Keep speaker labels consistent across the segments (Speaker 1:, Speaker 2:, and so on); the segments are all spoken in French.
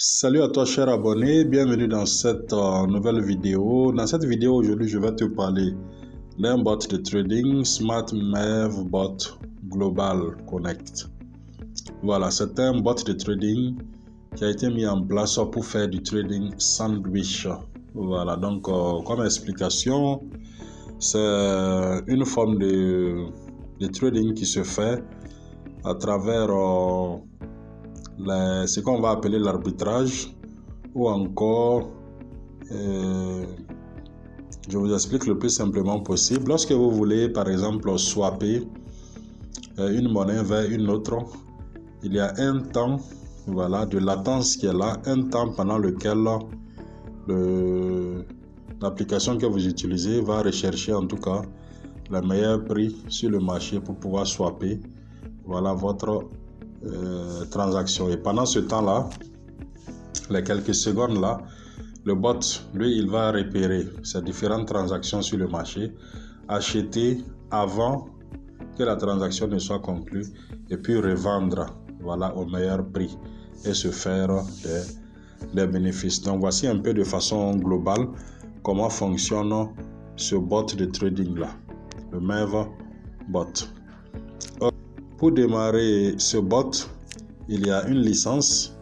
Speaker 1: Salut à toi cher abonné, bienvenue dans cette nouvelle vidéo. Dans cette vidéo aujourd'hui, je vais te parler d'un bot de trading Smart MEV Bot Global Connect. Voilà, c'est un bot de trading qui a été mis en place pour faire du trading sandwich. Voilà, donc comme explication, c'est une forme de trading qui se fait à travers ce qu'on va appeler l'arbitrage ou encore, je vous explique le plus simplement possible. Lorsque vous voulez par exemple swapper une monnaie vers une autre, il y a un temps de latence qui est là, un temps pendant lequel l'application que vous utilisez va rechercher en tout cas le meilleur prix sur le marché pour pouvoir swapper votre transaction. Et pendant ce temps-là, les quelques secondes là, le bot, lui, il va repérer ces différentes transactions sur le marché, acheter avant que la transaction ne soit conclue et puis revendre au meilleur prix et se faire des bénéfices. Donc voici un peu de façon globale comment fonctionne ce bot de trading là, le MEV bot. Pour démarrer ce bot, il y a une licence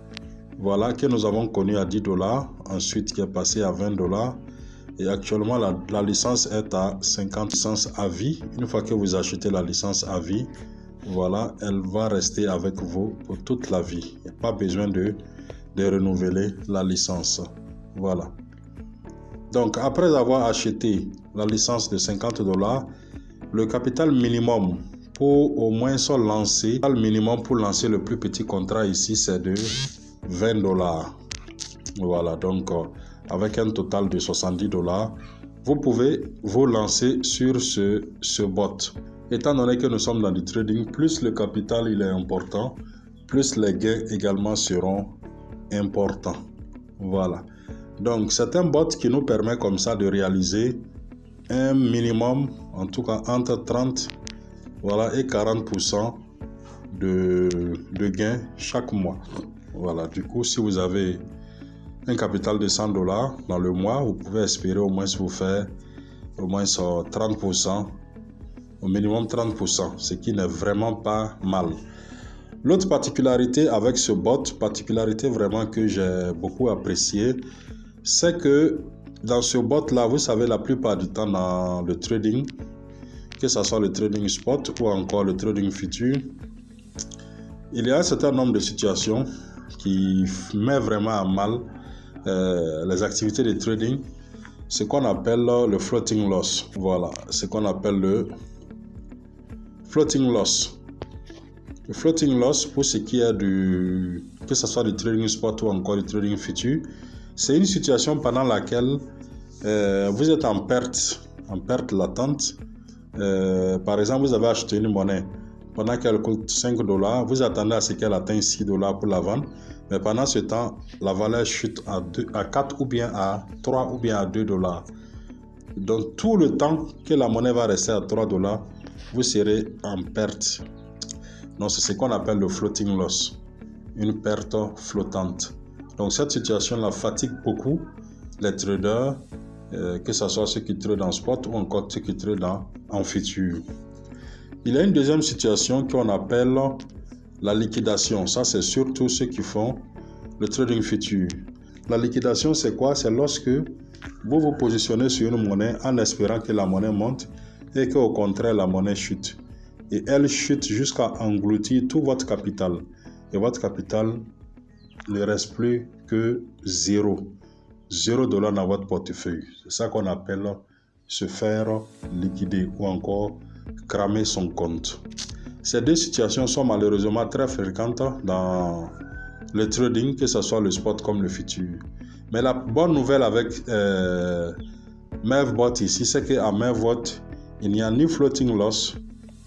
Speaker 1: que nous avons connue à $10, ensuite qui est passée à $20 et actuellement la licence est à 50 licences à vie. Une fois que vous achetez la licence à vie, elle va rester avec vous pour toute la vie. Il n'y a pas besoin de renouveler la licence. Voilà. Donc après avoir acheté la licence de $50, le capital minimum pour au moins se lancer, le minimum pour lancer le plus petit contrat ici, c'est de $20. Voilà, donc avec un total de $70, vous pouvez vous lancer sur ce bot. Étant donné que nous sommes dans du trading, plus le capital il est important, plus les gains également seront importants. Voilà. Donc c'est un bot qui nous permet comme ça de réaliser un minimum, en tout cas entre 30 et 40% de gains chaque mois. Voilà, du coup, si vous avez un capital de $100 dans le mois, vous pouvez espérer au moins vous faire au moins 30%, au minimum 30%, ce qui n'est vraiment pas mal. L'autre particularité avec ce bot, particularité vraiment que j'ai beaucoup appréciée, c'est que dans ce bot-là, vous savez, la plupart du temps dans le trading, que ce soit le trading spot ou encore le trading futur, il y a un certain nombre de situations qui met vraiment à mal les activités de trading, ce qu'on appelle le floating loss. Voilà, ce qu'on appelle le floating loss. Le floating loss, pour ce qui est que ce soit du trading spot ou encore du trading futur, c'est une situation pendant laquelle vous êtes en perte latente. Par exemple, vous avez acheté une monnaie pendant qu'elle coûte $5, vous attendez à ce qu'elle atteigne $6 pour la vendre, mais pendant ce temps, la valeur chute à 4 ou bien à 3 ou bien à $2. Donc tout le temps que la monnaie va rester à $3, vous serez en perte. Donc c'est ce qu'on appelle le floating loss, une perte flottante. Donc cette situation-là fatigue beaucoup les traders, que ce soit ceux qui tradent en spot ou encore ceux qui tradent en futur. Il y a une deuxième situation qu'on appelle la liquidation. Ça, c'est surtout ceux qui font le trading futur. La liquidation, c'est quoi? C'est lorsque vous vous positionnez sur une monnaie en espérant que la monnaie monte et qu'au contraire, la monnaie chute. Et elle chute jusqu'à engloutir tout votre capital. Et votre capital ne reste plus que $0 dans votre portefeuille. C'est ça qu'on appelle se faire liquider ou encore cramer son compte. Ces deux situations sont malheureusement très fréquentes dans le trading, que ce soit le spot comme le futur. Mais la bonne nouvelle avec MEVBot ici, c'est qu'à MEVBot, il n'y a ni floating loss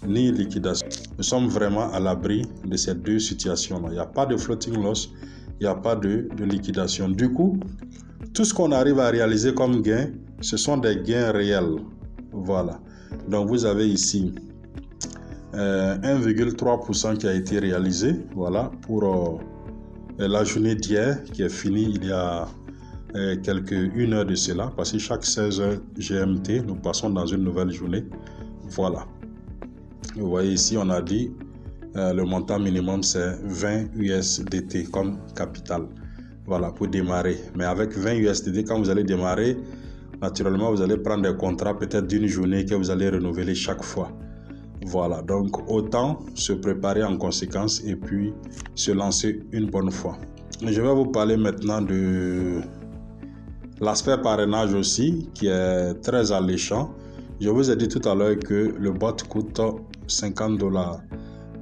Speaker 1: ni liquidation. Nous sommes vraiment à l'abri de ces deux situations-là. Il n'y a pas de floating loss, il n'y a pas de liquidation. Du coup, tout ce qu'on arrive à réaliser comme gain, ce sont des gains réels. Voilà. Donc vous avez ici 1,3% qui a été réalisé, pour la journée d'hier qui est finie il y a une heure de cela, parce que chaque 16 heures GMT, nous passons dans une nouvelle journée. Voilà. Vous voyez ici, on a dit le montant minimum c'est 20 USDT comme capital. Voilà, pour démarrer. Mais avec 20 USDT, quand vous allez démarrer, naturellement, vous allez prendre des contrats peut-être d'une journée que vous allez renouveler chaque fois. Voilà, donc autant se préparer en conséquence et puis se lancer une bonne fois. Je vais vous parler maintenant de l'aspect parrainage aussi, qui est très alléchant. Je vous ai dit tout à l'heure que le bot coûte $50.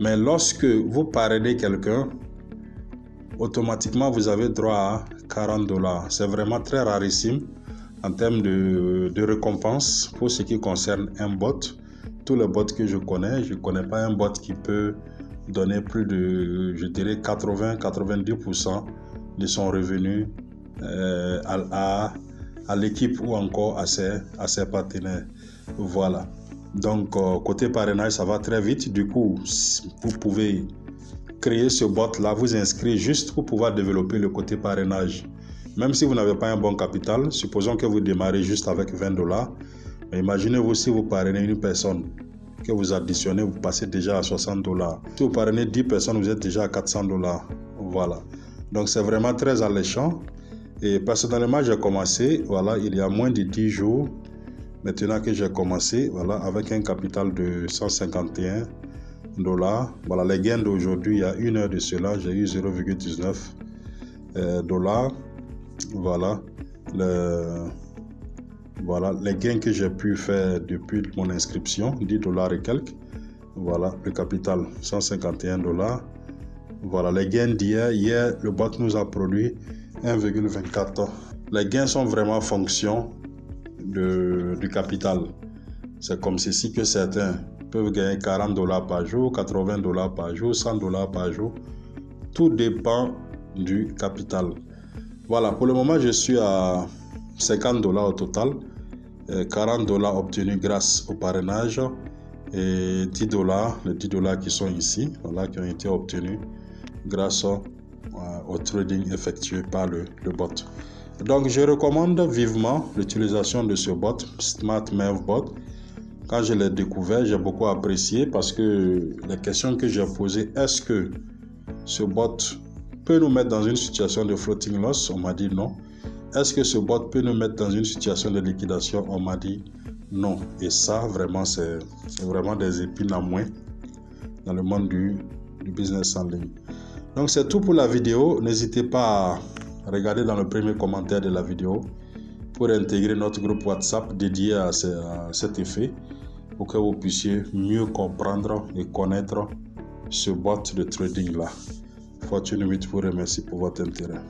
Speaker 1: Mais lorsque vous parrainez quelqu'un, automatiquement vous avez droit à $40. C'est vraiment très rarissime en termes de récompense pour ce qui concerne un bot. Tous les bots que je connais pas un bot qui peut donner plus de, je dirais, 80-90% de son revenu à l'équipe ou encore à ses partenaires. Voilà. Donc, côté parrainage, ça va très vite. Du coup, vous pouvez créer ce bot-là, vous inscrire juste pour pouvoir développer le côté parrainage. Même si vous n'avez pas un bon capital, supposons que vous démarrez juste avec $20. Mais imaginez-vous si vous parrainez une personne, que vous additionnez, vous passez déjà à $60. Si vous parrainez 10 personnes, vous êtes déjà à $400. Voilà. Donc, c'est vraiment très alléchant. Et personnellement, j'ai commencé, voilà, il y a moins de 10 jours, maintenant que j'ai commencé, voilà, avec un capital de $151. Voilà, les gains d'aujourd'hui, il y a une heure de cela, j'ai eu 0,19 $. Voilà, les gains que j'ai pu faire depuis mon inscription, $10 et quelques. Voilà, le capital, $151. Voilà, les gains d'hier. Hier, le bot nous a produit 1,24. Les gains sont vraiment en fonction du capital. C'est comme ceci que certains peuvent gagner $40 par jour, $80 par jour, $100 par jour. Tout dépend du capital. Voilà, pour le moment, je suis à $50 au total. $40 obtenus grâce au parrainage et $10, les $10 qui sont ici, voilà, qui ont été obtenus grâce au trading effectué par le bot. Donc, je recommande vivement l'utilisation de ce bot, SmartMerveBot. Quand je l'ai découvert, j'ai beaucoup apprécié parce que les questions que j'ai posées, est-ce que ce bot peut nous mettre dans une situation de floating loss? On m'a dit non. Est-ce que ce bot peut nous mettre dans une situation de liquidation? On m'a dit non. Et ça, vraiment, c'est vraiment des épines à moins dans le monde du business en ligne. Donc, c'est tout pour la vidéo. N'hésitez pas à regarder dans le premier commentaire de la vidéo pour intégrer notre groupe WhatsApp dédié à cet effet pour que vous puissiez mieux comprendre et connaître ce bot de trading-là. Fortune 8 vous remercie pour votre intérêt.